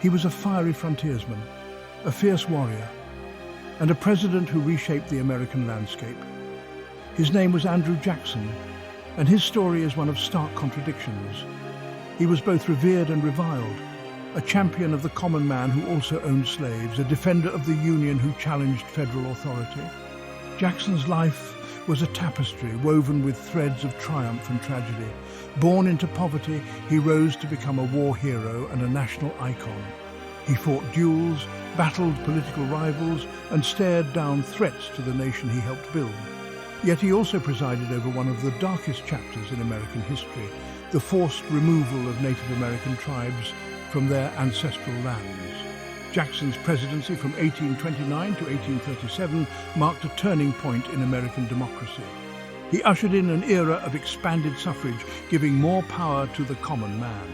He was a fiery frontiersman, a fierce warrior, and a president who reshaped the American landscape. His name was Andrew Jackson, and his story is one of stark contradictions. He was both revered and reviled, a champion of the common man who also owned slaves, a defender of the Union who challenged federal authority. Jackson's life was a tapestry woven with threads of triumph and tragedy. Born into poverty, he rose to become a war hero and a national icon. He fought duels, battled political rivals, and stared down threats to the nation he helped build. Yet he also presided over one of the darkest chapters in American history, the forced removal of Native American tribes from their ancestral lands. Jackson's presidency from 1829 to 1837 marked a turning point in American democracy. He ushered in an era of expanded suffrage, giving more power to the common man.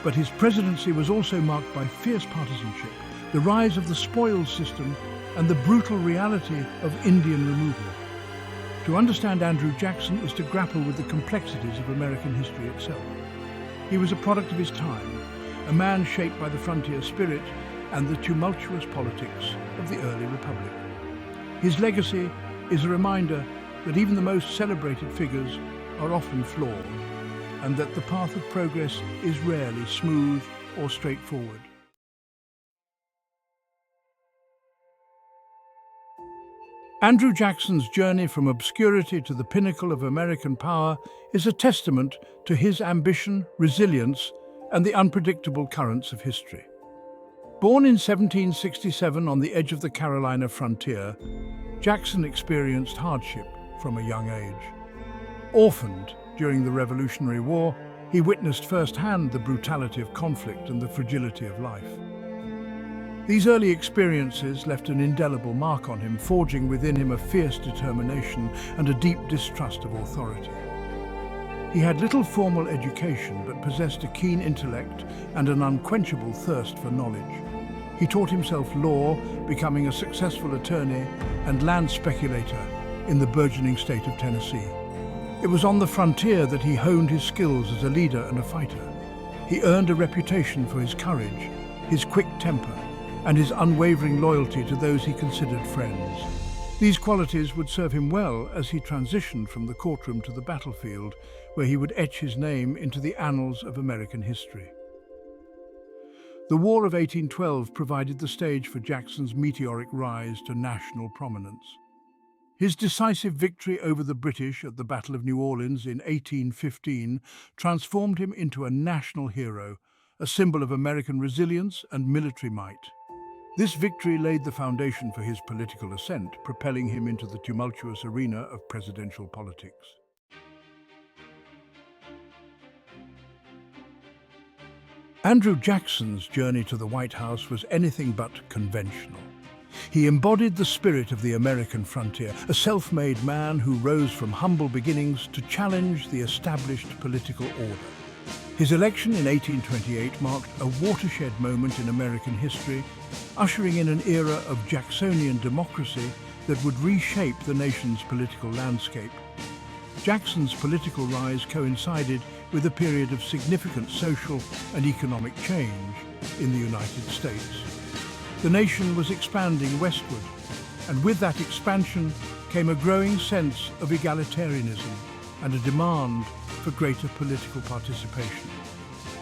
But his presidency was also marked by fierce partisanship, the rise of the spoils system, and the brutal reality of Indian removal. To understand Andrew Jackson is to grapple with the complexities of American history itself. He was a product of his time, a man shaped by the frontier spirit and the tumultuous politics of the early republic. His legacy is a reminder that even the most celebrated figures are often flawed, and that the path of progress is rarely smooth or straightforward. Andrew Jackson's journey from obscurity to the pinnacle of American power is a testament to his ambition, resilience, and the unpredictable currents of history. Born in 1767 on the edge of the Carolina frontier, Jackson experienced hardship from a young age. Orphaned during the Revolutionary War, he witnessed firsthand the brutality of conflict and the fragility of life. These early experiences left an indelible mark on him, forging within him a fierce determination and a deep distrust of authority. He had little formal education, but possessed a keen intellect and an unquenchable thirst for knowledge. He taught himself law, becoming a successful attorney and land speculator in the burgeoning state of Tennessee. It was on the frontier that he honed his skills as a leader and a fighter. He earned a reputation for his courage, his quick temper, and his unwavering loyalty to those he considered friends. These qualities would serve him well as he transitioned from the courtroom to the battlefield, where he would etch his name into the annals of American history. The War of 1812 provided the stage for Jackson's meteoric rise to national prominence. His decisive victory over the British at the Battle of New Orleans in 1815 transformed him into a national hero, a symbol of American resilience and military might. This victory laid the foundation for his political ascent, propelling him into the tumultuous arena of presidential politics. Andrew Jackson's journey to the White House was anything but conventional. He embodied the spirit of the American frontier, a self-made man who rose from humble beginnings to challenge the established political order. His election in 1828 marked a watershed moment in American history, ushering in an era of Jacksonian democracy that would reshape the nation's political landscape. Jackson's political rise coincided with a period of significant social and economic change in the United States. The nation was expanding westward, and with that expansion came a growing sense of egalitarianism and a demand for greater political participation.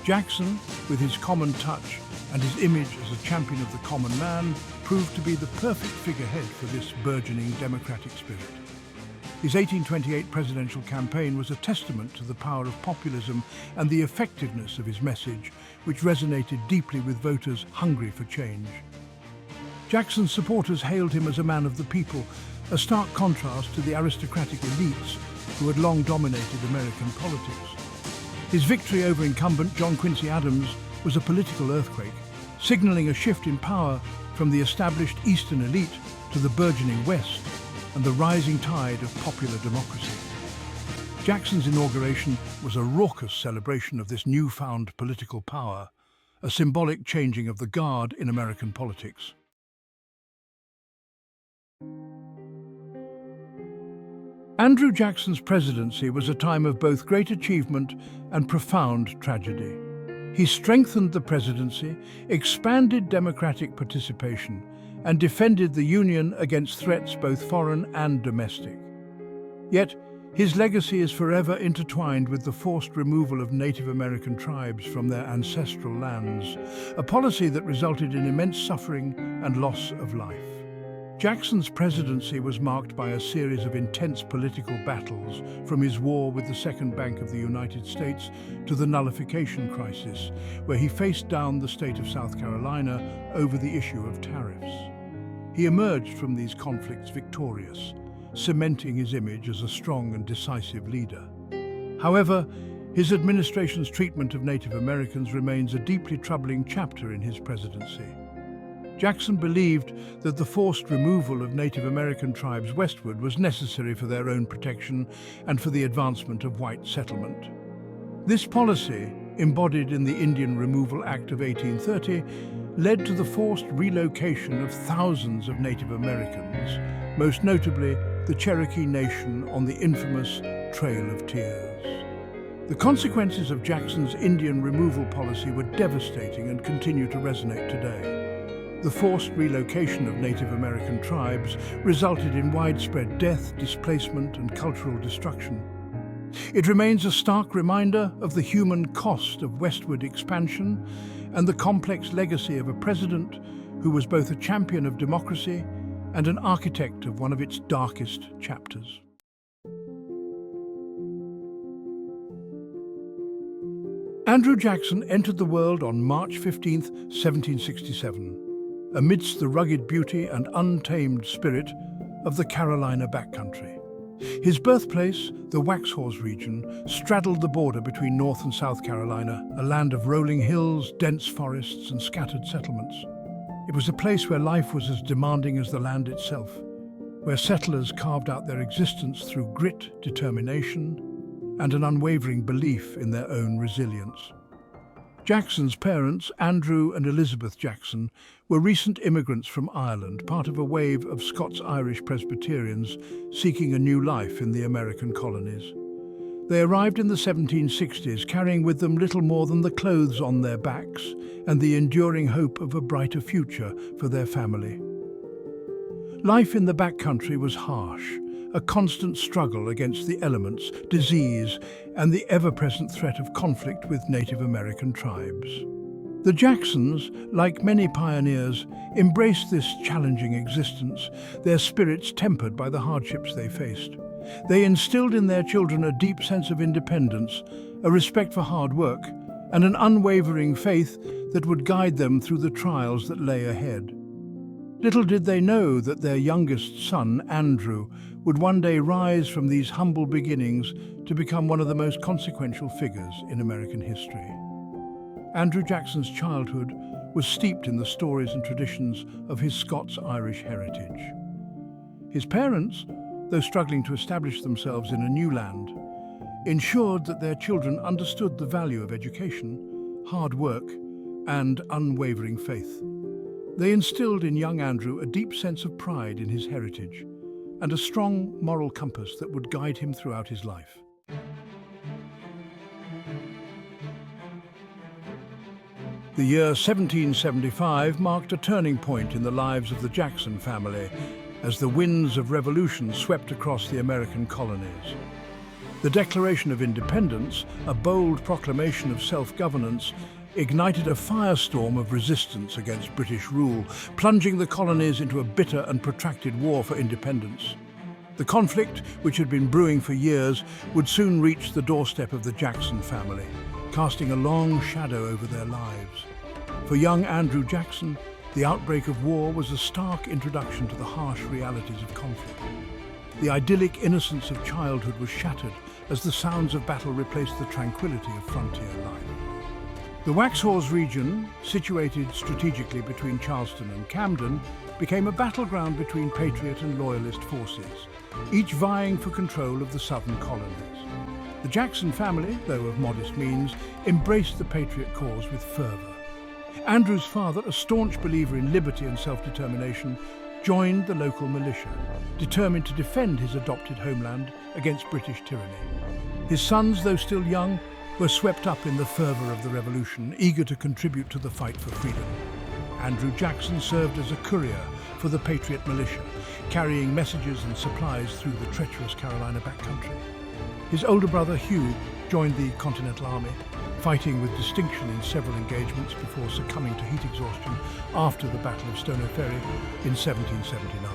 Jackson, with his common touch and his image as a champion of the common man, proved to be the perfect figurehead for this burgeoning democratic spirit. His 1828 presidential campaign was a testament to the power of populism and the effectiveness of his message, which resonated deeply with voters hungry for change. Jackson's supporters hailed him as a man of the people, a stark contrast to the aristocratic elites who had long dominated American politics. His victory over incumbent John Quincy Adams was a political earthquake, signaling a shift in power from the established Eastern elite to the burgeoning West and the rising tide of popular democracy. Jackson's inauguration was a raucous celebration of this newfound political power, a symbolic changing of the guard in American politics. Andrew Jackson's presidency was a time of both great achievement and profound tragedy. He strengthened the presidency, expanded democratic participation, and defended the Union against threats both foreign and domestic. Yet, his legacy is forever intertwined with the forced removal of Native American tribes from their ancestral lands, a policy that resulted in immense suffering and loss of life. Jackson's presidency was marked by a series of intense political battles, from his war with the Second Bank of the United States to the nullification crisis, where he faced down the state of South Carolina over the issue of tariffs. He emerged from these conflicts victorious, cementing his image as a strong and decisive leader. However, his administration's treatment of Native Americans remains a deeply troubling chapter in his presidency. Jackson believed that the forced removal of Native American tribes westward was necessary for their own protection and for the advancement of white settlement. This policy, embodied in the Indian Removal Act of 1830, led to the forced relocation of thousands of Native Americans, most notably the Cherokee Nation on the infamous Trail of Tears. The consequences of Jackson's Indian removal policy were devastating and continue to resonate today. The forced relocation of Native American tribes resulted in widespread death, displacement, and cultural destruction. It remains a stark reminder of the human cost of westward expansion and the complex legacy of a president who was both a champion of democracy and an architect of one of its darkest chapters. Andrew Jackson entered the world on March 15, 1767. Amidst the rugged beauty and untamed spirit of the Carolina backcountry. His birthplace, the Waxhaws region, straddled the border between North and South Carolina, a land of rolling hills, dense forests, and scattered settlements. It was a place where life was as demanding as the land itself, where settlers carved out their existence through grit, determination, and an unwavering belief in their own resilience. Jackson's parents, Andrew and Elizabeth Jackson, were recent immigrants from Ireland, part of a wave of Scots-Irish Presbyterians seeking a new life in the American colonies. They arrived in the 1760s, carrying with them little more than the clothes on their backs and the enduring hope of a brighter future for their family. Life in the backcountry was harsh, a constant struggle against the elements, disease, and the ever-present threat of conflict with Native American tribes. The Jacksons, like many pioneers, embraced this challenging existence, their spirits tempered by the hardships they faced. They instilled in their children a deep sense of independence, a respect for hard work, and an unwavering faith that would guide them through the trials that lay ahead. Little did they know that their youngest son, Andrew, would one day rise from these humble beginnings to become one of the most consequential figures in American history. Andrew Jackson's childhood was steeped in the stories and traditions of his Scots-Irish heritage. His parents, though struggling to establish themselves in a new land, ensured that their children understood the value of education, hard work, and unwavering faith. They instilled in young Andrew a deep sense of pride in his heritage and a strong moral compass that would guide him throughout his life. The year 1775 marked a turning point in the lives of the Jackson family as the winds of revolution swept across the American colonies. The Declaration of Independence, a bold proclamation of self-governance, ignited a firestorm of resistance against British rule, plunging the colonies into a bitter and protracted war for independence. The conflict, which had been brewing for years, would soon reach the doorstep of the Jackson family, casting a long shadow over their lives. For young Andrew Jackson, the outbreak of war was a stark introduction to the harsh realities of conflict. The idyllic innocence of childhood was shattered as the sounds of battle replaced the tranquility of frontier life. The Waxhaws region, situated strategically between Charleston and Camden, became a battleground between Patriot and Loyalist forces, each vying for control of the southern colonies. The Jackson family, though of modest means, embraced the Patriot cause with fervour. Andrew's father, a staunch believer in liberty and self-determination, joined the local militia, determined to defend his adopted homeland against British tyranny. His sons, though still young, were swept up in the fervour of the revolution, eager to contribute to the fight for freedom. Andrew Jackson served as a courier for the Patriot militia, carrying messages and supplies through the treacherous Carolina backcountry. His older brother Hugh joined the Continental Army, fighting with distinction in several engagements before succumbing to heat exhaustion after the Battle of Stono Ferry in 1779.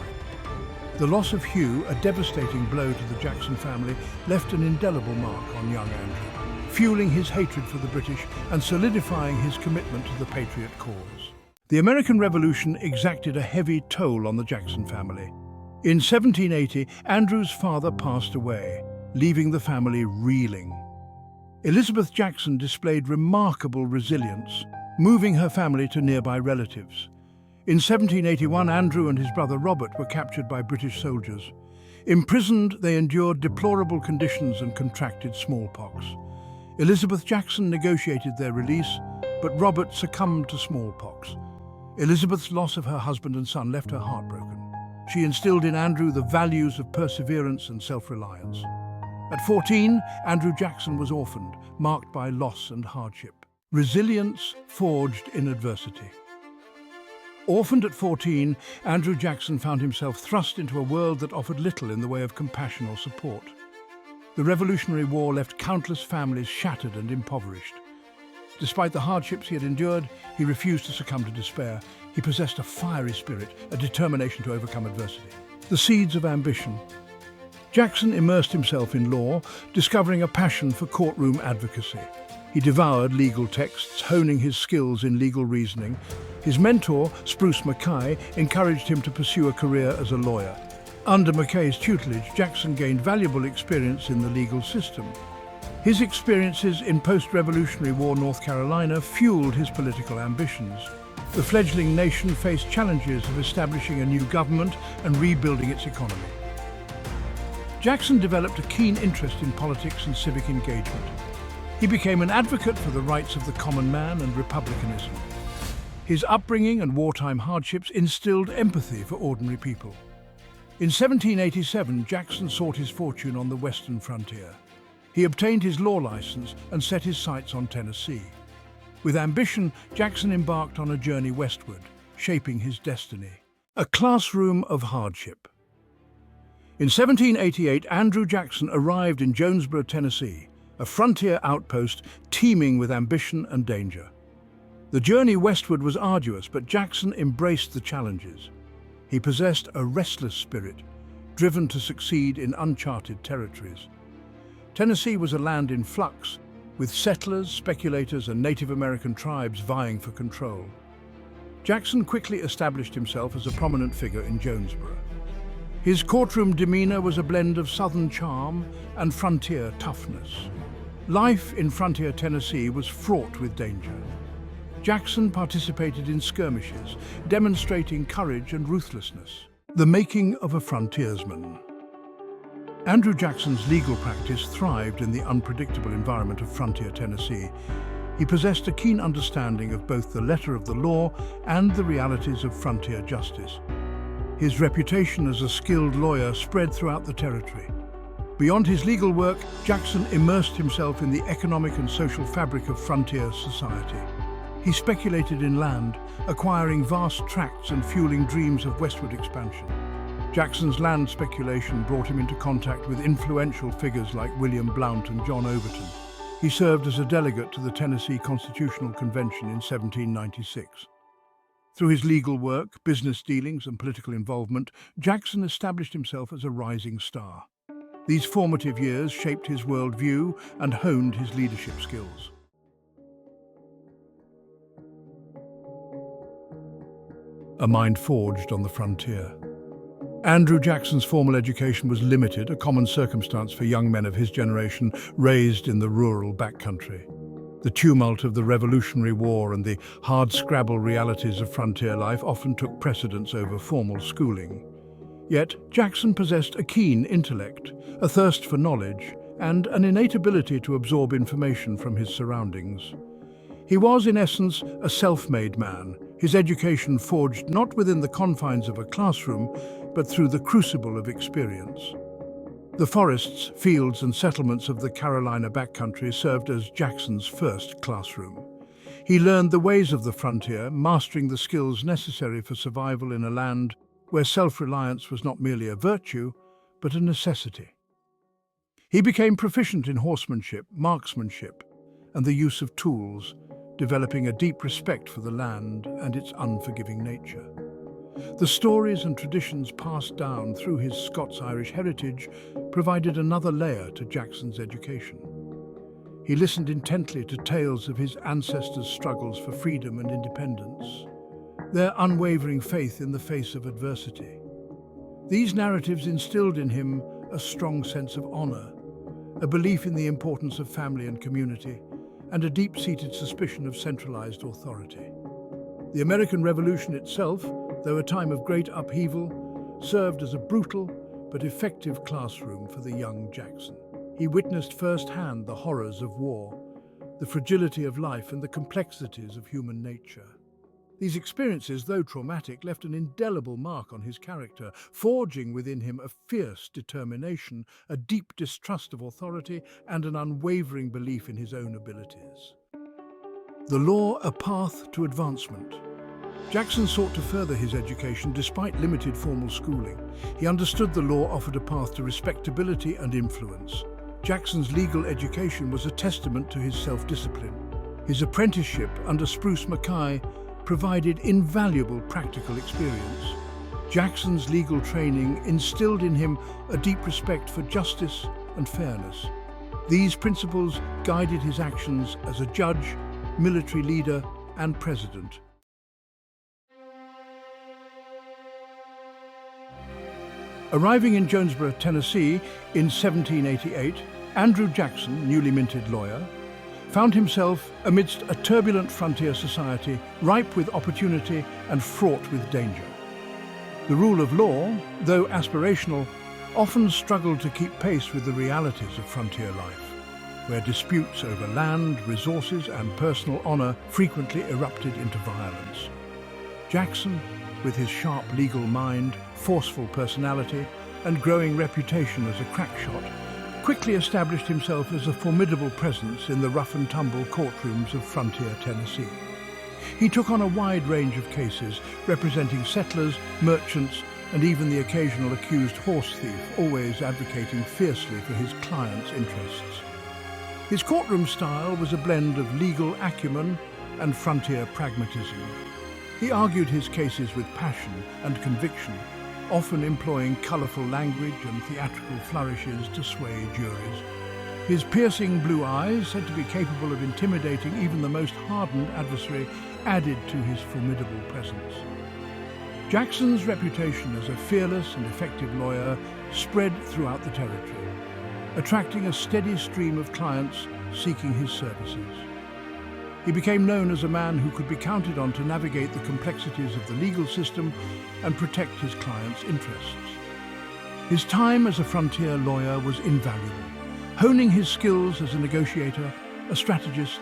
The loss of Hugh, a devastating blow to the Jackson family, left an indelible mark on young Andrew, fueling his hatred for the British and solidifying his commitment to the Patriot cause. The American Revolution exacted a heavy toll on the Jackson family. In 1780, Andrew's father passed away, leaving the family reeling. Elizabeth Jackson displayed remarkable resilience, moving her family to nearby relatives. In 1781, Andrew and his brother Robert were captured by British soldiers. Imprisoned, they endured deplorable conditions and contracted smallpox. Elizabeth Jackson negotiated their release, but Robert succumbed to smallpox. Elizabeth's loss of her husband and son left her heartbroken. She instilled in Andrew the values of perseverance and self-reliance. At 14, Andrew Jackson was orphaned, marked by loss and hardship. Resilience forged in adversity. Orphaned at 14, Andrew Jackson found himself thrust into a world that offered little in the way of compassion or support. The Revolutionary War left countless families shattered and impoverished. Despite the hardships he had endured, he refused to succumb to despair. He possessed a fiery spirit, a determination to overcome adversity. The seeds of ambition. Jackson immersed himself in law, discovering a passion for courtroom advocacy. He devoured legal texts, honing his skills in legal reasoning. His mentor, Spruce Mackay, encouraged him to pursue a career as a lawyer. Under Mackay's tutelage, Jackson gained valuable experience in the legal system. His experiences in post-Revolutionary War North Carolina fueled his political ambitions. The fledgling nation faced challenges of establishing a new government and rebuilding its economy. Jackson developed a keen interest in politics and civic engagement. He became an advocate for the rights of the common man and republicanism. His upbringing and wartime hardships instilled empathy for ordinary people. In 1787, Jackson sought his fortune on the western frontier. He obtained his law license and set his sights on Tennessee. With ambition, Jackson embarked on a journey westward, shaping his destiny. A classroom of hardship. In 1788, Andrew Jackson arrived in Jonesboro, Tennessee, a frontier outpost teeming with ambition and danger. The journey westward was arduous, but Jackson embraced the challenges. He possessed a restless spirit, driven to succeed in uncharted territories. Tennessee was a land in flux, with settlers, speculators, and Native American tribes vying for control. Jackson quickly established himself as a prominent figure in Jonesboro. His courtroom demeanor was a blend of Southern charm and frontier toughness. Life in frontier Tennessee was fraught with danger. Jackson participated in skirmishes, demonstrating courage and ruthlessness. The making of a frontiersman. Andrew Jackson's legal practice thrived in the unpredictable environment of frontier Tennessee. He possessed a keen understanding of both the letter of the law and the realities of frontier justice. His reputation as a skilled lawyer spread throughout the territory. Beyond his legal work, Jackson immersed himself in the economic and social fabric of frontier society. He speculated in land, acquiring vast tracts and fueling dreams of westward expansion. Jackson's land speculation brought him into contact with influential figures like William Blount and John Overton. He served as a delegate to the Tennessee Constitutional Convention in 1796. Through his legal work, business dealings, and political involvement, Jackson established himself as a rising star. These formative years shaped his worldview and honed his leadership skills. A mind forged on the frontier. Andrew Jackson's formal education was limited, a common circumstance for young men of his generation raised in the rural backcountry. The tumult of the Revolutionary War and the hard-scrabble realities of frontier life often took precedence over formal schooling. Yet, Jackson possessed a keen intellect, a thirst for knowledge, and an innate ability to absorb information from his surroundings. He was, in essence, a self-made man, his education forged not within the confines of a classroom, but through the crucible of experience. The forests, fields and settlements of the Carolina backcountry served as Jackson's first classroom. He learned the ways of the frontier, mastering the skills necessary for survival in a land where self-reliance was not merely a virtue, but a necessity. He became proficient in horsemanship, marksmanship, and the use of tools, developing a deep respect for the land and its unforgiving nature. The stories and traditions passed down through his Scots-Irish heritage provided another layer to Jackson's education. He listened intently to tales of his ancestors' struggles for freedom and independence, their unwavering faith in the face of adversity. These narratives instilled in him a strong sense of honor, a belief in the importance of family and community, and a deep-seated suspicion of centralized authority. The American Revolution itself, though a time of great upheaval, served as a brutal but effective classroom for the young Jackson. He witnessed firsthand the horrors of war, the fragility of life, and the complexities of human nature. These experiences, though traumatic, left an indelible mark on his character, forging within him a fierce determination, a deep distrust of authority, and an unwavering belief in his own abilities. The law, a path to advancement. Jackson sought to further his education despite limited formal schooling. He understood the law offered a path to respectability and influence. Jackson's legal education was a testament to his self-discipline. His apprenticeship under Spruce Mackay provided invaluable practical experience. Jackson's legal training instilled in him a deep respect for justice and fairness. These principles guided his actions as a judge, military leader, and president. Arriving in Jonesboro, Tennessee in 1788, Andrew Jackson, newly minted lawyer, found himself amidst a turbulent frontier society ripe with opportunity and fraught with danger. The rule of law, though aspirational, often struggled to keep pace with the realities of frontier life, where disputes over land, resources, and personal honor frequently erupted into violence. Jackson, with his sharp legal mind, forceful personality, and growing reputation as a crack shot, quickly established himself as a formidable presence in the rough-and-tumble courtrooms of frontier Tennessee. He took on a wide range of cases, representing settlers, merchants, and even the occasional accused horse thief, always advocating fiercely for his client's interests. His courtroom style was a blend of legal acumen and frontier pragmatism. He argued his cases with passion and conviction, often employing colorful language and theatrical flourishes to sway juries. His piercing blue eyes, said to be capable of intimidating even the most hardened adversary, added to his formidable presence. Jackson's reputation as a fearless and effective lawyer spread throughout the territory, attracting a steady stream of clients seeking his services. He became known as a man who could be counted on to navigate the complexities of the legal system and protect his clients' interests. His time as a frontier lawyer was invaluable, honing his skills as a negotiator, a strategist,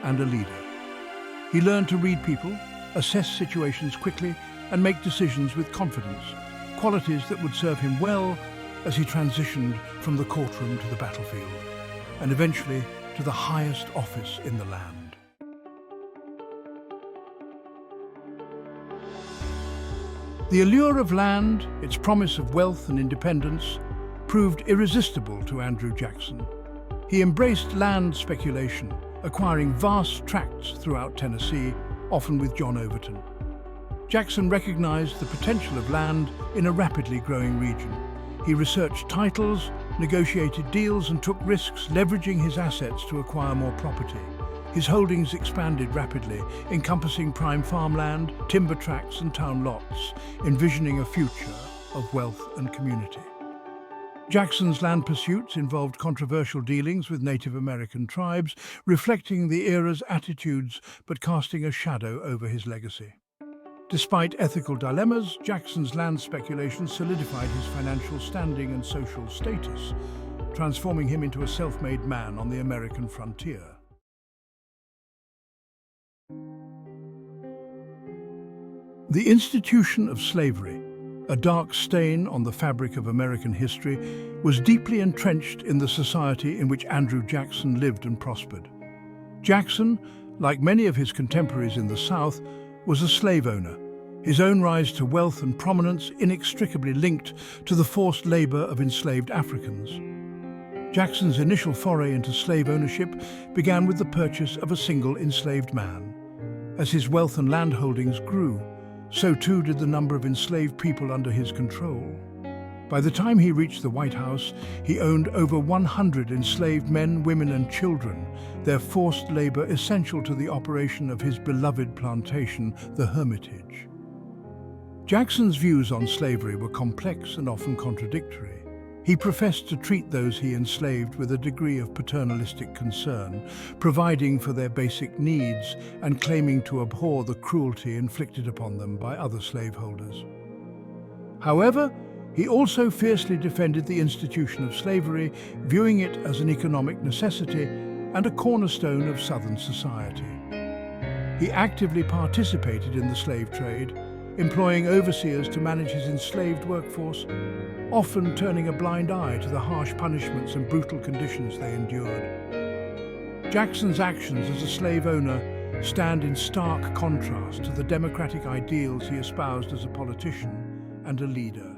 and a leader. He learned to read people, assess situations quickly, and make decisions with confidence, qualities that would serve him well as he transitioned from the courtroom to the battlefield, and eventually to the highest office in the land. The allure of land, its promise of wealth and independence, proved irresistible to Andrew Jackson. He embraced land speculation, acquiring vast tracts throughout Tennessee, often with John Overton. Jackson recognized the potential of land in a rapidly growing region. He researched titles, negotiated deals, and took risks, leveraging his assets to acquire more property. His holdings expanded rapidly, encompassing prime farmland, timber tracts, and town lots, envisioning a future of wealth and community. Jackson's land pursuits involved controversial dealings with Native American tribes, reflecting the era's attitudes but casting a shadow over his legacy. Despite ethical dilemmas, Jackson's land speculation solidified his financial standing and social status, transforming him into a self-made man on the American frontier. The institution of slavery. a dark stain on the fabric of American history, was deeply entrenched in the society in which Andrew Jackson lived and prospered. Jackson, like many of his contemporaries in the South, was a slave owner, his own rise to wealth and prominence inextricably linked to the forced labor of enslaved Africans. Jackson's initial foray into slave ownership began with the purchase of a single enslaved man. As his wealth and land holdings grew, so too did the number of enslaved people under his control. By the time he reached the White House, he owned over 100 enslaved men, women, and children, their forced labor essential to the operation of his beloved plantation, the Hermitage. Jackson's views on slavery were complex and often contradictory. He professed to treat those he enslaved with a degree of paternalistic concern, providing for their basic needs and claiming to abhor the cruelty inflicted upon them by other slaveholders. However, he also fiercely defended the institution of slavery, viewing it as an economic necessity and a cornerstone of Southern society. He actively participated in the slave trade, employing overseers to manage his enslaved workforce, often turning a blind eye to the harsh punishments and brutal conditions they endured. Jackson's actions as a slave owner stand in stark contrast to the democratic ideals he espoused as a politician and a leader.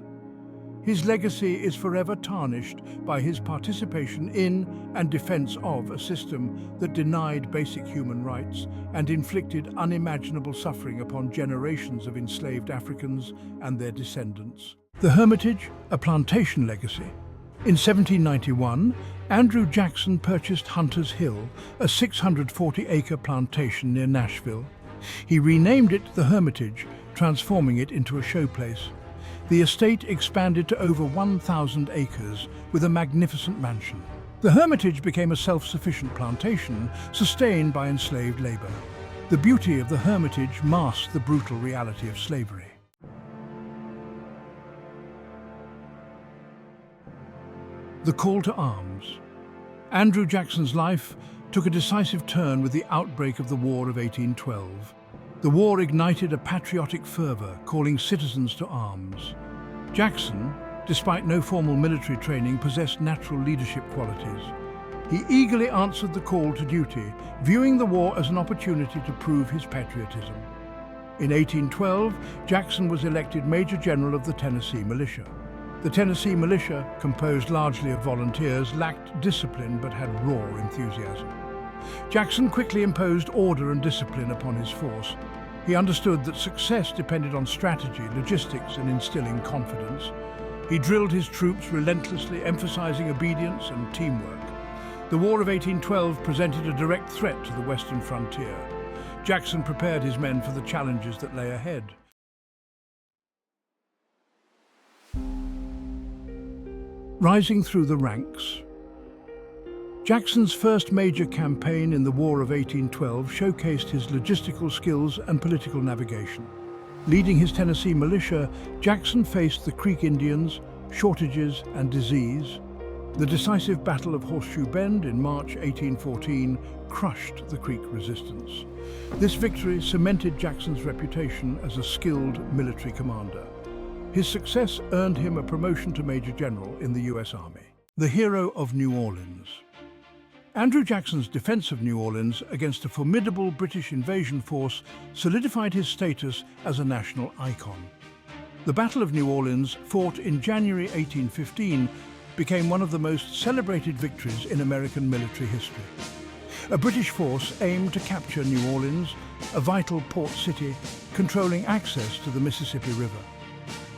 His legacy is forever tarnished by his participation in and defense of a system that denied basic human rights and inflicted unimaginable suffering upon generations of enslaved Africans and their descendants. The Hermitage, a plantation legacy. In 1791, Andrew Jackson purchased Hunter's Hill, a 640-acre plantation near Nashville. He renamed it the Hermitage, transforming it into a showplace. The estate expanded to over 1,000 acres with a magnificent mansion. The Hermitage became a self-sufficient plantation sustained by enslaved labor. The beauty of the Hermitage masked the brutal reality of slavery. The call to arms. Andrew Jackson's life took a decisive turn with the outbreak of the War of 1812. The war ignited a patriotic fervor, calling citizens to arms. Jackson, despite no formal military training, possessed natural leadership qualities. He eagerly answered the call to duty, viewing the war as an opportunity to prove his patriotism. In 1812, Jackson was elected Major General of the Tennessee Militia. The Tennessee Militia, composed largely of volunteers, lacked discipline but had raw enthusiasm. Jackson quickly imposed order and discipline upon his force. He understood that success depended on strategy, logistics, and instilling confidence. He drilled his troops relentlessly, emphasizing obedience and teamwork. The War of 1812 presented a direct threat to the western frontier. Jackson prepared his men for the challenges that lay ahead. Rising through the ranks. Jackson's first major campaign in the War of 1812 showcased his logistical skills and political navigation. Leading his Tennessee militia, Jackson faced the Creek Indians, shortages, and disease. The decisive Battle of Horseshoe Bend in March 1814 crushed the Creek resistance. This victory cemented Jackson's reputation as a skilled military commander. His success earned him a promotion to Major General in the U.S. Army. The hero of New Orleans. Andrew Jackson's defense of New Orleans against a formidable British invasion force solidified his status as a national icon. The Battle of New Orleans, fought in January 1815, became one of the most celebrated victories in American military history. A British force aimed to capture New Orleans, a vital port city, controlling access to the Mississippi River.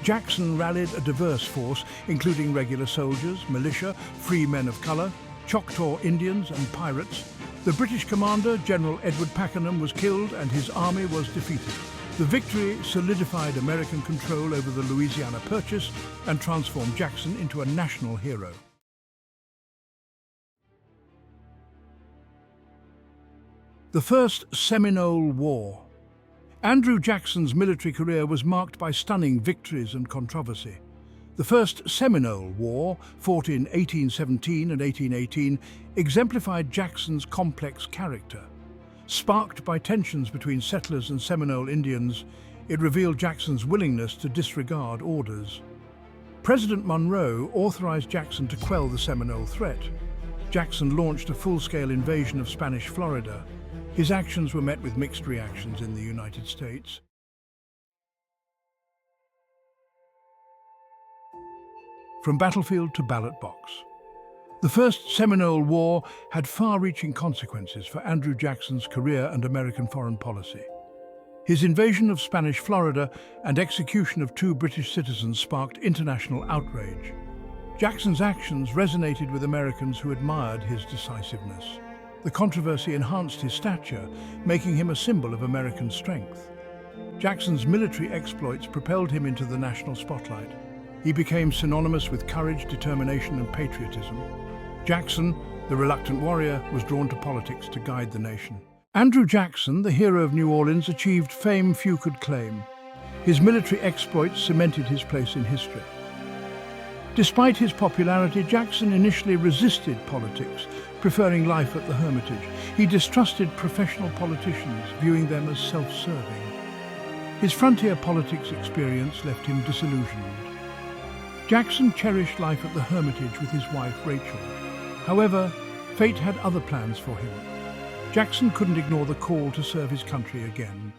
Jackson rallied a diverse force, including regular soldiers, militia, free men of color, Choctaw Indians and pirates. The British commander, General Edward Pakenham, was killed and his army was defeated. The victory solidified American control over the Louisiana Purchase and transformed Jackson into a national hero. The First Seminole War. Andrew Jackson's military career was marked by stunning victories and controversy. The First Seminole War, fought in 1817 and 1818, exemplified Jackson's complex character. Sparked by tensions between settlers and Seminole Indians, It revealed Jackson's willingness to disregard orders. President Monroe authorized Jackson to quell the Seminole threat. Jackson launched a full-scale invasion of Spanish Florida. His actions were met with mixed reactions in the United States. From battlefield to ballot box. The First Seminole War had far-reaching consequences for Andrew Jackson's career and American foreign policy. His invasion of Spanish Florida and execution of 2 British citizens sparked international outrage. Jackson's actions resonated with Americans who admired his decisiveness. The controversy enhanced his stature, making him a symbol of American strength. Jackson's military exploits propelled him into the national spotlight. He became synonymous with courage, determination, and patriotism. Jackson, the reluctant warrior, was drawn to politics to guide the nation. Andrew Jackson, the hero of New Orleans, achieved fame few could claim. His military exploits cemented his place in history. Despite his popularity, Jackson initially resisted politics, preferring life at the Hermitage. He distrusted professional politicians, viewing them as self-serving. His frontier politics experience left him disillusioned. Jackson cherished life at the Hermitage with his wife, Rachel. However, fate had other plans for him. Jackson couldn't ignore the call to serve his country again.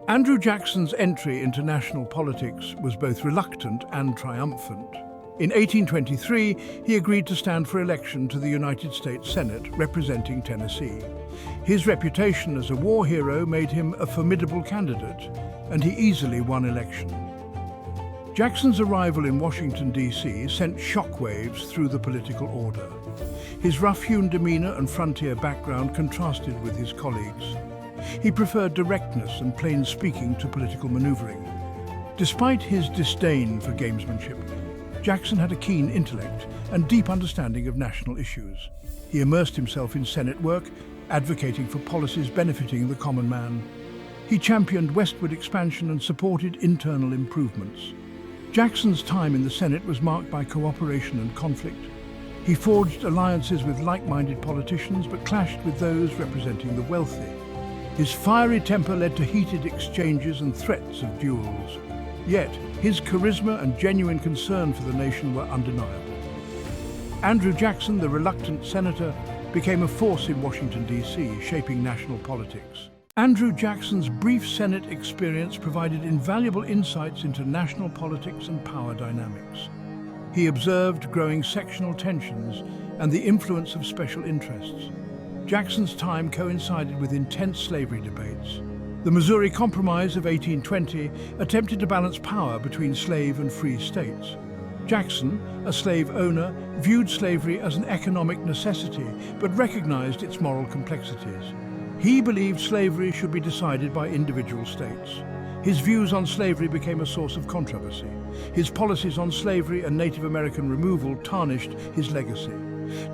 Andrew Jackson's entry into national politics was both reluctant and triumphant. In 1823, he agreed to stand for election to the United States Senate, representing Tennessee. His reputation as a war hero made him a formidable candidate, and he easily won election. Jackson's arrival in Washington, D.C. sent shockwaves through the political order. His rough-hewn demeanor and frontier background contrasted with his colleagues. He preferred directness and plain speaking to political maneuvering. Despite his disdain for gamesmanship, Jackson had a keen intellect and deep understanding of national issues. He immersed himself in Senate work, advocating for policies benefiting the common man. He championed westward expansion and supported internal improvements. Jackson's time in the Senate was marked by cooperation and conflict. He forged alliances with like-minded politicians but clashed with those representing the wealthy. His fiery temper led to heated exchanges and threats of duels. Yet, his charisma and genuine concern for the nation were undeniable. Andrew Jackson, the reluctant senator, became a force in Washington, D.C., shaping national politics. Andrew Jackson's brief Senate experience provided invaluable insights into national politics and power dynamics. He observed growing sectional tensions and the influence of special interests. Jackson's time coincided with intense slavery debates. The Missouri Compromise of 1820 attempted to balance power between slave and free states. Jackson, a slave owner, viewed slavery as an economic necessity but recognized its moral complexities. He believed slavery should be decided by individual states. His views on slavery became a source of controversy. His policies on slavery and Native American removal tarnished his legacy.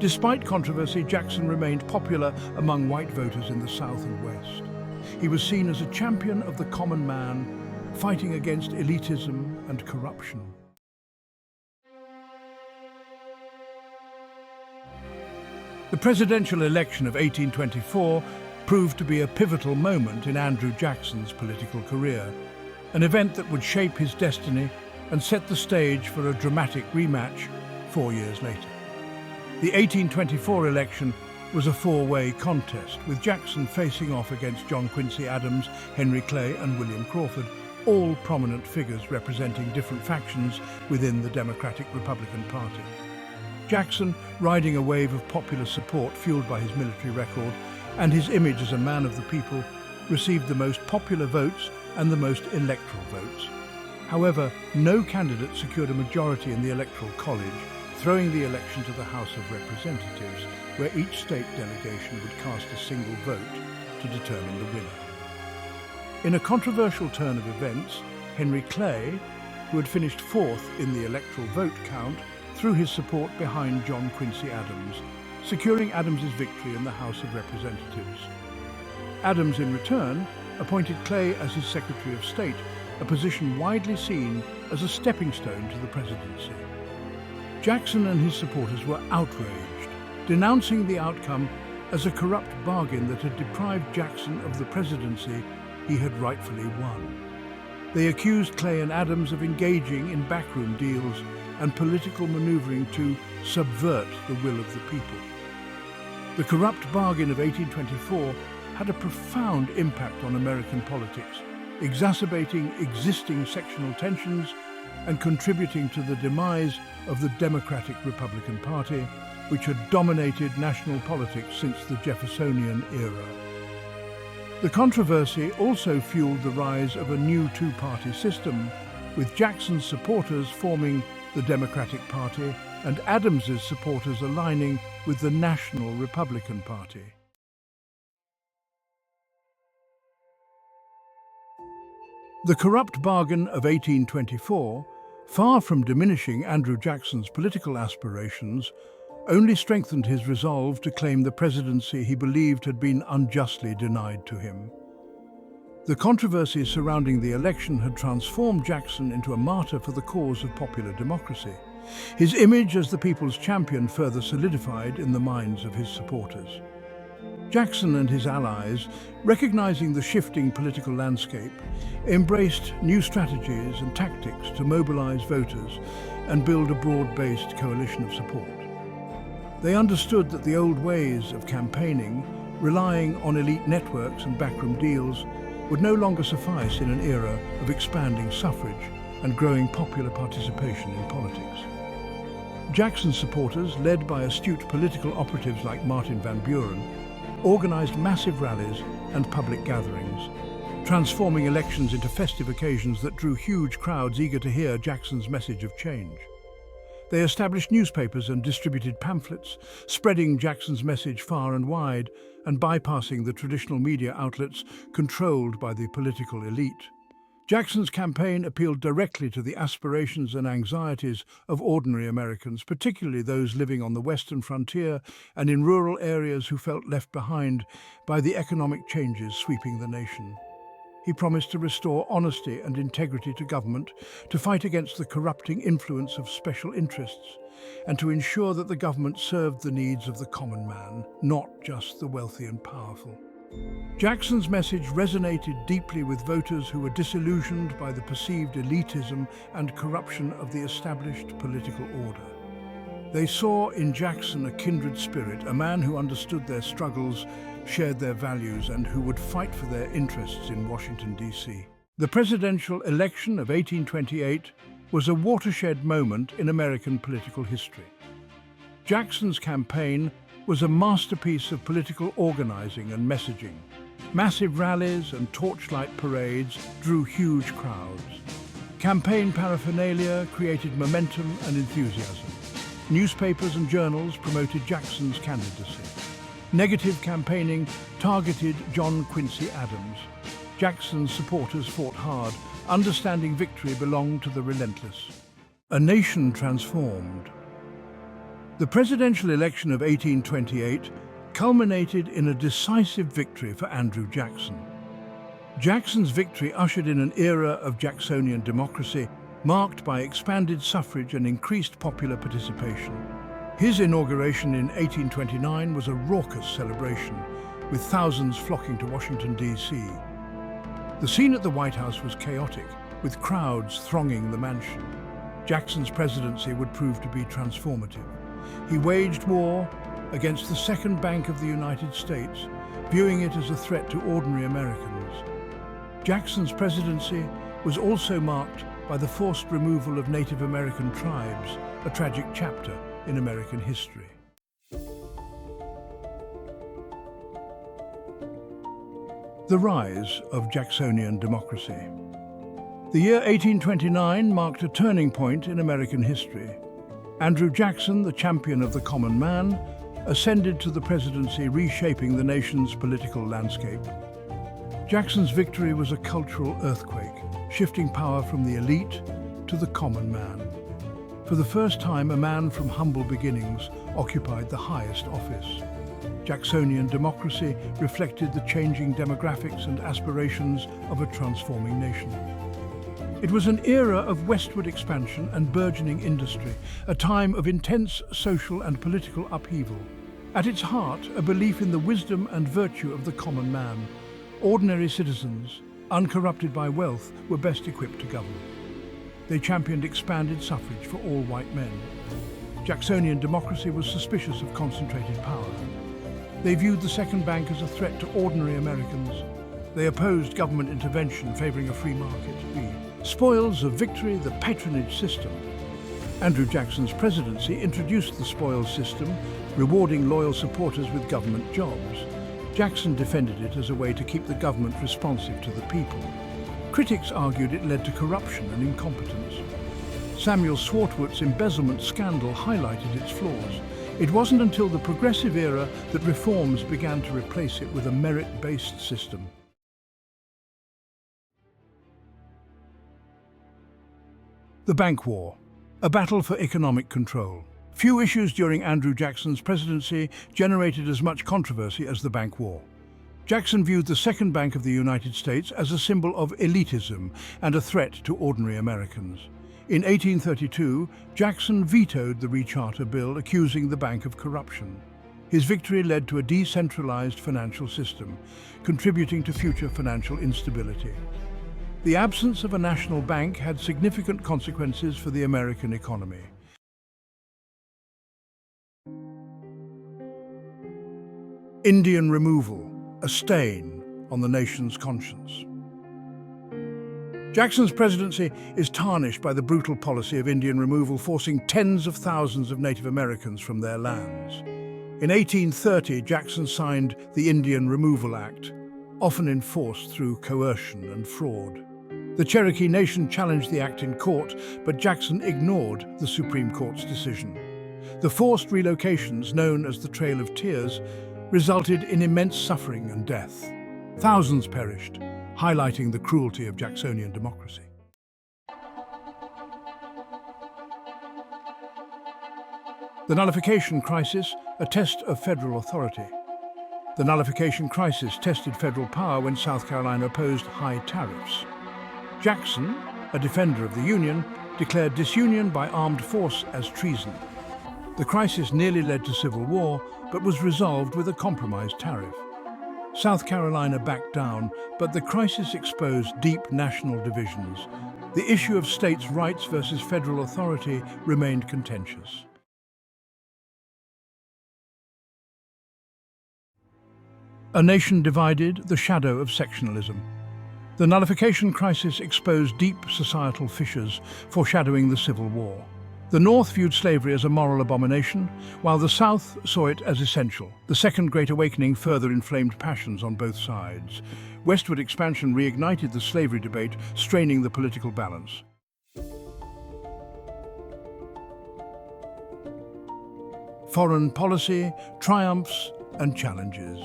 Despite controversy, Jackson remained popular among white voters in the South and West. He was seen as a champion of the common man, fighting against elitism and corruption. The presidential election of 1824 proved to be a pivotal moment in Andrew Jackson's political career, an event that would shape his destiny and set the stage for a dramatic rematch 4 years later. The 1824 election was a four-way contest, with Jackson facing off against John Quincy Adams, Henry Clay, and William Crawford, all prominent figures representing different factions within the Democratic-Republican Party. Jackson, riding a wave of popular support fueled by his military record and his image as a man of the people, received the most popular votes and the most electoral votes. However, no candidate secured a majority in the Electoral College, throwing the election to the House of Representatives, where each state delegation would cast a single vote to determine the winner. In a controversial turn of events, Henry Clay, who had finished fourth in the electoral vote count, threw his support behind John Quincy Adams, securing Adams's victory in the House of Representatives. Adams, in return, appointed Clay as his Secretary of State, a position widely seen as a stepping stone to the presidency. Jackson and his supporters were outraged, denouncing the outcome as a corrupt bargain that had deprived Jackson of the presidency he had rightfully won. They accused Clay and Adams of engaging in backroom deals and political maneuvering to subvert the will of the people. The corrupt bargain of 1824 had a profound impact on American politics, exacerbating existing sectional tensions and contributing to the demise of the Democratic Republican Party, which had dominated national politics since the Jeffersonian era. The controversy also fueled the rise of a new two-party system, with Jackson's supporters forming the Democratic Party and Adams's supporters aligning with the National Republican Party. The corrupt bargain of 1824, far from diminishing Andrew Jackson's political aspirations, only strengthened his resolve to claim the presidency he believed had been unjustly denied to him. The controversies surrounding the election had transformed Jackson into a martyr for the cause of popular democracy. His image as the people's champion further solidified in the minds of his supporters. Jackson and his allies, recognizing the shifting political landscape, embraced new strategies and tactics to mobilize voters and build a broad-based coalition of support. They understood that the old ways of campaigning, relying on elite networks and backroom deals, would no longer suffice in an era of expanding suffrage and growing popular participation in politics. Jackson's supporters, led by astute political operatives like Martin Van Buren, organized massive rallies and public gatherings, transforming elections into festive occasions that drew huge crowds eager to hear Jackson's message of change. They established newspapers and distributed pamphlets, spreading Jackson's message far and wide and bypassing the traditional media outlets controlled by the political elite. Jackson's campaign appealed directly to the aspirations and anxieties of ordinary Americans, particularly those living on the western frontier and in rural areas who felt left behind by the economic changes sweeping the nation. He promised to restore honesty and integrity to government, to fight against the corrupting influence of special interests, and to ensure that the government served the needs of the common man, not just the wealthy and powerful. Jackson's message resonated deeply with voters who were disillusioned by the perceived elitism and corruption of the established political order. They saw in Jackson a kindred spirit, a man who understood their struggles, shared their values, and who would fight for their interests in Washington, D.C. The presidential election of 1828 was a watershed moment in American political history. Jackson's campaign was a masterpiece of political organizing and messaging. Massive rallies and torchlight parades drew huge crowds. Campaign paraphernalia created momentum and enthusiasm. Newspapers and journals promoted Jackson's candidacy. Negative campaigning targeted John Quincy Adams. Jackson's supporters fought hard, understanding victory belonged to the relentless. A nation transformed. The presidential election of 1828 culminated in a decisive victory for Andrew Jackson. Jackson's victory ushered in an era of Jacksonian democracy, marked by expanded suffrage and increased popular participation. His inauguration in 1829 was a raucous celebration, with thousands flocking to Washington, D.C. The scene at the White House was chaotic, with crowds thronging the mansion. Jackson's presidency would prove to be transformative. He waged war against the Second Bank of the United States, viewing it as a threat to ordinary Americans. Jackson's presidency was also marked by the forced removal of Native American tribes, a tragic chapter in American history. The rise of Jacksonian democracy. The year 1829 marked a turning point in American history. Andrew Jackson, the champion of the common man, ascended to the presidency, reshaping the nation's political landscape. Jackson's victory was a cultural earthquake, shifting power from the elite to the common man. For the first time, a man from humble beginnings occupied the highest office. Jacksonian democracy reflected the changing demographics and aspirations of a transforming nation. It was an era of westward expansion and burgeoning industry, a time of intense social and political upheaval. At its heart, a belief in the wisdom and virtue of the common man. Ordinary citizens, uncorrupted by wealth, were best equipped to govern. They championed expanded suffrage for all white men. Jacksonian democracy was suspicious of concentrated power. They viewed the second bank as a threat to ordinary Americans. They opposed government intervention, favoring a free market. Spoils of victory, the patronage system. Andrew Jackson's presidency introduced the spoils system, rewarding loyal supporters with government jobs. Jackson defended it as a way to keep the government responsive to the people. Critics argued it led to corruption and incompetence. Samuel Swartwood's embezzlement scandal highlighted its flaws. It wasn't until the progressive era that reforms began to replace it with a merit-based system. The Bank War, a battle for economic control. Few issues during Andrew Jackson's presidency generated as much controversy as the Bank War. Jackson viewed the second bank of the United States as a symbol of elitism and a threat to ordinary Americans. In 1832, Jackson vetoed the Recharter Bill, accusing the bank of corruption. His victory led to a decentralized financial system, contributing to future financial instability. The absence of a national bank had significant consequences for the American economy. Indian removal, a stain on the nation's conscience. Jackson's presidency is tarnished by the brutal policy of Indian removal, forcing tens of thousands of Native Americans from their lands. In 1830, Jackson signed the Indian Removal Act, often enforced through coercion and fraud. The Cherokee Nation challenged the act in court, but Jackson ignored the Supreme Court's decision. The forced relocations, known as the Trail of Tears, resulted in immense suffering and death. Thousands perished, highlighting the cruelty of Jacksonian democracy. The nullification crisis, a test of federal authority. The nullification crisis tested federal power when South Carolina opposed high tariffs. Jackson, a defender of the Union, declared disunion by armed force as treason. The crisis nearly led to civil war, but was resolved with a compromise tariff. South Carolina backed down, but the crisis exposed deep national divisions. The issue of states' rights versus federal authority remained contentious. A nation divided, the shadow of sectionalism. The nullification crisis exposed deep societal fissures, foreshadowing the Civil War. The North viewed slavery as a moral abomination, while the South saw it as essential. The Second Great Awakening further inflamed passions on both sides. Westward expansion reignited the slavery debate, straining the political balance. Foreign policy, triumphs and challenges.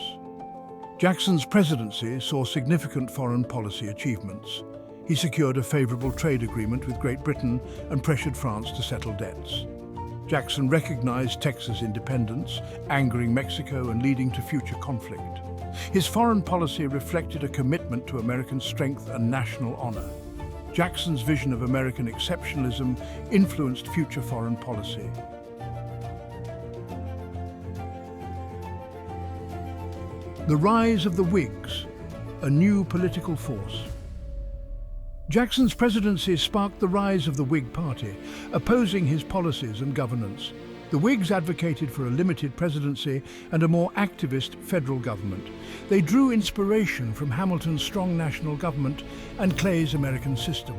Jackson's presidency saw significant foreign policy achievements. He secured a favorable trade agreement with Great Britain and pressured France to settle debts. Jackson recognized Texas independence, angering Mexico and leading to future conflict. His foreign policy reflected a commitment to American strength and national honor. Jackson's vision of American exceptionalism influenced future foreign policy. The rise of the Whigs, a new political force. Jackson's presidency sparked the rise of the Whig Party, opposing his policies and governance. The Whigs advocated for a limited presidency and a more activist federal government. They drew inspiration from Hamilton's strong national government and Clay's American system.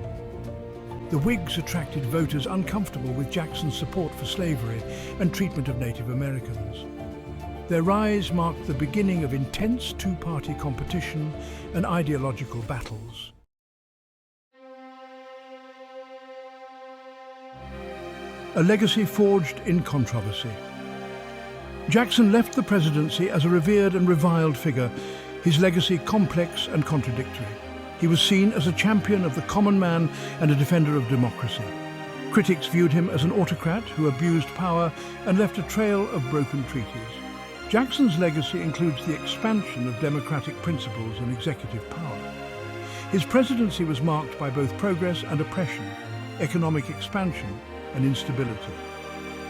The Whigs attracted voters uncomfortable with Jackson's support for slavery and treatment of Native Americans. Their rise marked the beginning of intense two-party competition and ideological battles. A legacy forged in controversy. Jackson left the presidency as a revered and reviled figure, his legacy complex and contradictory. He was seen as a champion of the common man and a defender of democracy. Critics viewed him as an autocrat who abused power and left a trail of broken treaties. Jackson's legacy includes the expansion of democratic principles in executive power. His presidency was marked by both progress and oppression, economic expansion and instability.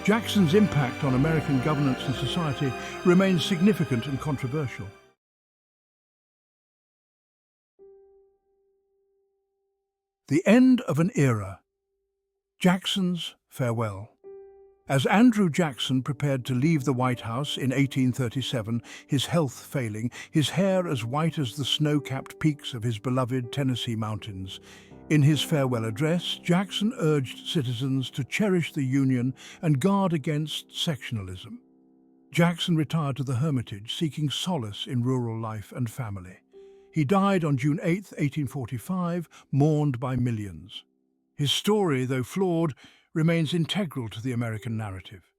Jackson's impact on American governance and society remains significant and controversial. The end of an era. Jackson's farewell. As Andrew Jackson prepared to leave the White House in 1837, his health failing, his hair as white as the snow-capped peaks of his beloved Tennessee mountains, in his farewell address, Jackson urged citizens to cherish the Union and guard against sectionalism. Jackson retired to the Hermitage, seeking solace in rural life and family. He died on June 8, 1845, mourned by millions. His story, though flawed, remains integral to the American narrative.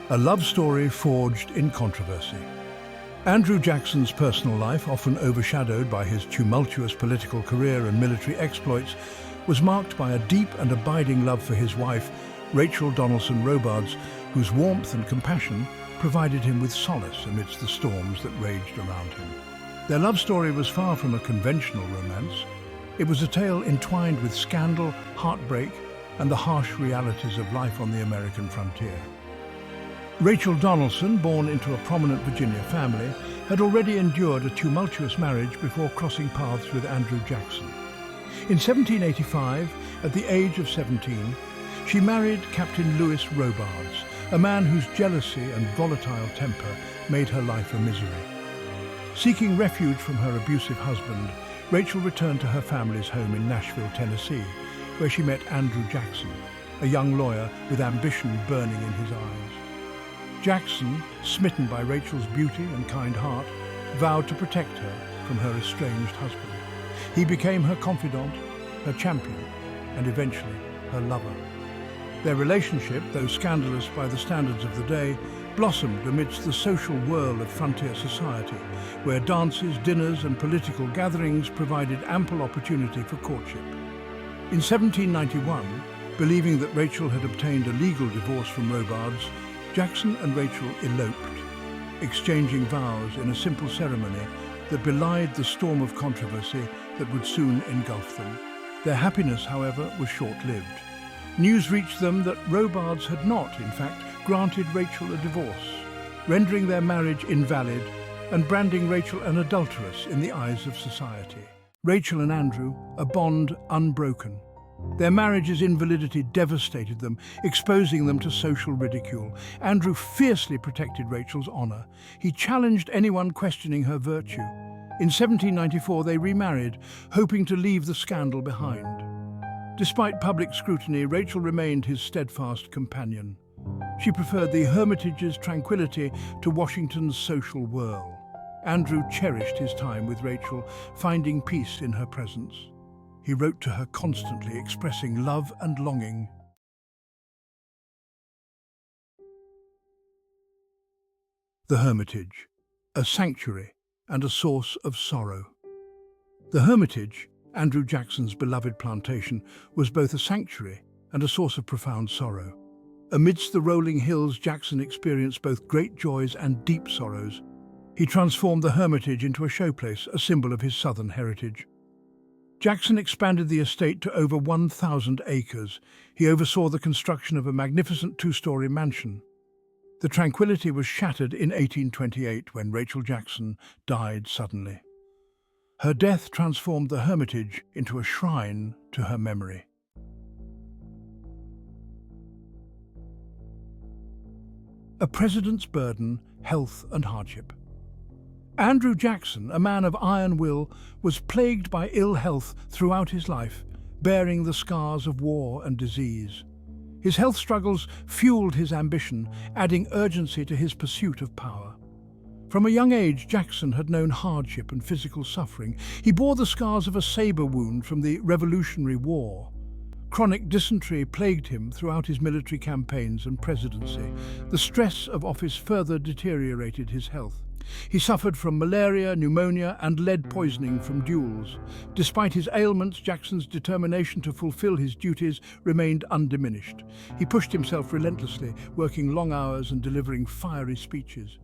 A love story forged in controversy. Andrew Jackson's personal life, often overshadowed by his tumultuous political career and military exploits, was marked by a deep and abiding love for his wife, Rachel Donaldson Robards, whose warmth and compassion provided him with solace amidst the storms that raged around him. Their love story was far from a conventional romance. It was a tale entwined with scandal, heartbreak, and the harsh realities of life on the American frontier. Rachel Donaldson, born into a prominent Virginia family, had already endured a tumultuous marriage before crossing paths with Andrew Jackson. In 1785, at the age of 17, she married Captain Lewis Robards, a man whose jealousy and volatile temper made her life a misery. Seeking refuge from her abusive husband, Rachel returned to her family's home in Nashville, Tennessee, where she met Andrew Jackson, a young lawyer with ambition burning in his eyes. Jackson, smitten by Rachel's beauty and kind heart, vowed to protect her from her estranged husband. He became her confidant, her champion, and eventually her lover. Their relationship, though scandalous by the standards of the day, blossomed amidst the social whirl of frontier society, where dances, dinners, and political gatherings provided ample opportunity for courtship. In 1791, believing that Rachel had obtained a legal divorce from Robards, Jackson and Rachel eloped, exchanging vows in a simple ceremony that belied the storm of controversy that would soon engulf them. Their happiness, however, was short-lived. News reached them that Robards had not, in fact, granted Rachel a divorce, rendering their marriage invalid and branding Rachel an adulteress in the eyes of society. Rachel and Andrew, a bond unbroken. Their marriage's invalidity devastated them, exposing them to social ridicule. Andrew fiercely protected Rachel's honor. He challenged anyone questioning her virtue. In 1794, they remarried, hoping to leave the scandal behind. Despite public scrutiny, Rachel remained his steadfast companion. She preferred the Hermitage's tranquility to Washington's social whirl. Andrew cherished his time with Rachel, finding peace in her presence. He wrote to her constantly, expressing love and longing. The Hermitage, a sanctuary and a source of sorrow. The Hermitage, Andrew Jackson's beloved plantation, was both a sanctuary and a source of profound sorrow. Amidst the rolling hills, Jackson experienced both great joys and deep sorrows. He transformed the Hermitage into a showplace, a symbol of his Southern heritage. Jackson expanded the estate to over 1,000 acres. He oversaw the construction of a magnificent two-story mansion. The tranquility was shattered in 1828 when Rachel Jackson died suddenly. Her death transformed the Hermitage into a shrine to her memory. A president's burden, health and hardship. Andrew Jackson, a man of iron will, was plagued by ill health throughout his life, bearing the scars of war and disease. His health struggles fueled his ambition, adding urgency to his pursuit of power. From a young age, Jackson had known hardship and physical suffering. He bore the scars of a saber wound from the Revolutionary War. Chronic dysentery plagued him throughout his military campaigns and presidency. The stress of office further deteriorated his health. He suffered from malaria, pneumonia, and lead poisoning from duels. Despite his ailments, Jackson's determination to fulfill his duties remained undiminished. He pushed himself relentlessly, working long hours and delivering fiery speeches.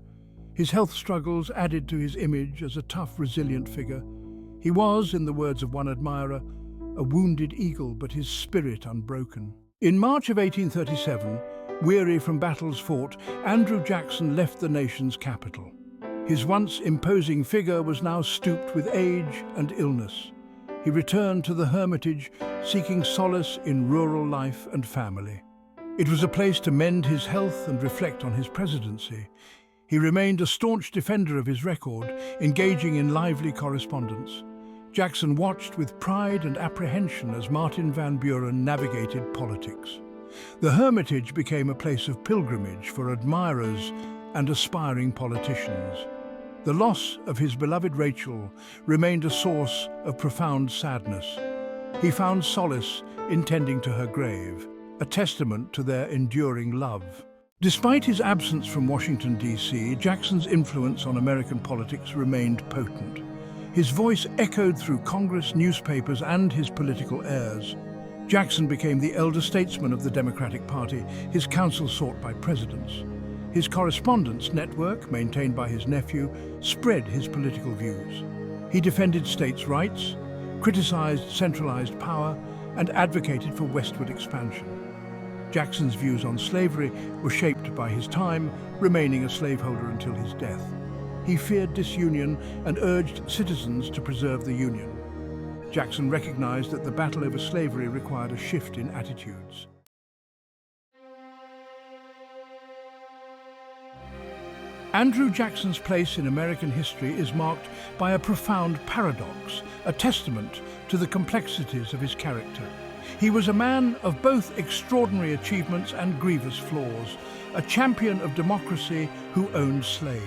His health struggles added to his image as a tough, resilient figure. He was, in the words of one admirer, a wounded eagle, but his spirit unbroken. In March of 1837, weary from battles fought, Andrew Jackson left the nation's capital. His once imposing figure was now stooped with age and illness. He returned to the Hermitage, seeking solace in rural life and family. It was a place to mend his health and reflect on his presidency. He remained a staunch defender of his record, engaging in lively correspondence. Jackson watched with pride and apprehension as Martin Van Buren navigated politics. The Hermitage became a place of pilgrimage for admirers and aspiring politicians. The loss of his beloved Rachel remained a source of profound sadness. He found solace in tending to her grave, a testament to their enduring love. Despite his absence from Washington, D.C., Jackson's influence on American politics remained potent. His voice echoed through Congress, newspapers, and his political heirs. Jackson became the elder statesman of the Democratic Party, his counsel sought by presidents. His correspondence network, maintained by his nephew, spread his political views. He defended states' rights, criticized centralized power, and advocated for westward expansion. Jackson's views on slavery were shaped by his time, remaining a slaveholder until his death. He feared disunion and urged citizens to preserve the Union. Jackson recognized that the battle over slavery required a shift in attitudes. Andrew Jackson's place in American history is marked by a profound paradox, a testament to the complexities of his character. He was a man of both extraordinary achievements and grievous flaws, a champion of democracy who owned slaves.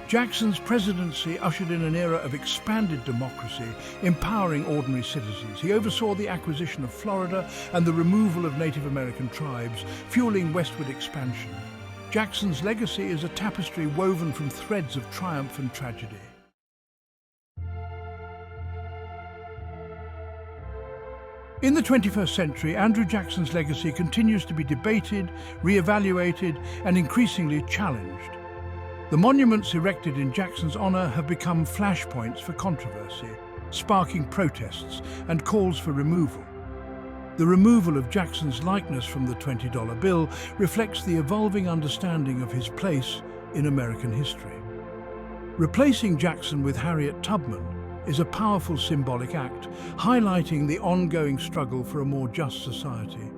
Jackson's presidency ushered in an era of expanded democracy, empowering ordinary citizens. He oversaw the acquisition of Florida and the removal of Native American tribes, fueling westward expansion. Jackson's legacy is a tapestry woven from threads of triumph and tragedy. In the 21st century, Andrew Jackson's legacy continues to be debated, re-evaluated, and increasingly challenged. The monuments erected in Jackson's honor have become flashpoints for controversy, sparking protests and calls for removal. The removal of Jackson's likeness from the $20 bill reflects the evolving understanding of his place in American history. Replacing Jackson with Harriet Tubman is a powerful symbolic act, highlighting the ongoing struggle for a more just society.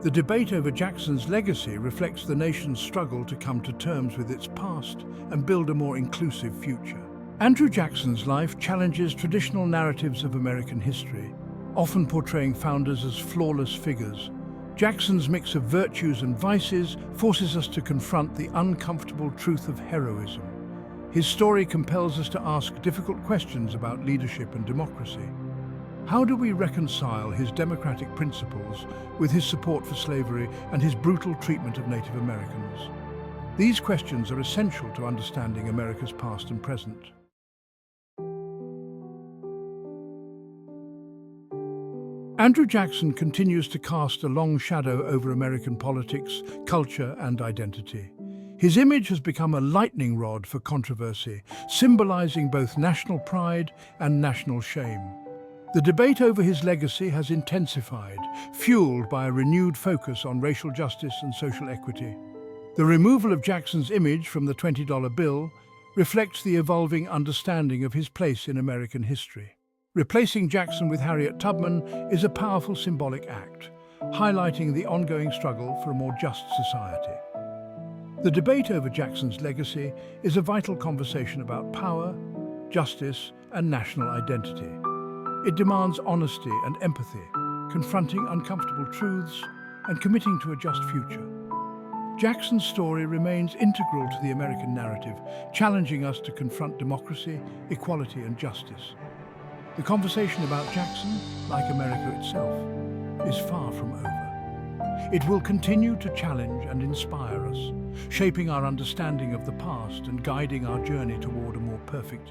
The debate over Jackson's legacy reflects the nation's struggle to come to terms with its past and build a more inclusive future. Andrew Jackson's life challenges traditional narratives of American history, often portraying founders as flawless figures. Jackson's mix of virtues and vices forces us to confront the uncomfortable truth of heroism. His story compels us to ask difficult questions about leadership and democracy. How do we reconcile his democratic principles with his support for slavery and his brutal treatment of Native Americans? These questions are essential to understanding America's past and present. Andrew Jackson continues to cast a long shadow over American politics, culture, and identity. His image has become a lightning rod for controversy, symbolizing both national pride and national shame. The debate over his legacy has intensified, fueled by a renewed focus on racial justice and social equity. The removal of Jackson's image from the $20 bill reflects the evolving understanding of his place in American history. Replacing Jackson with Harriet Tubman is a powerful symbolic act, highlighting the ongoing struggle for a more just society. The debate over Jackson's legacy is a vital conversation about power, justice, and national identity. It demands honesty and empathy, confronting uncomfortable truths and committing to a just future. Jackson's story remains integral to the American narrative, challenging us to confront democracy, equality, and justice. The conversation about Jackson, like America itself, is far from over. It will continue to challenge and inspire us, shaping our understanding of the past and guiding our journey toward a more perfect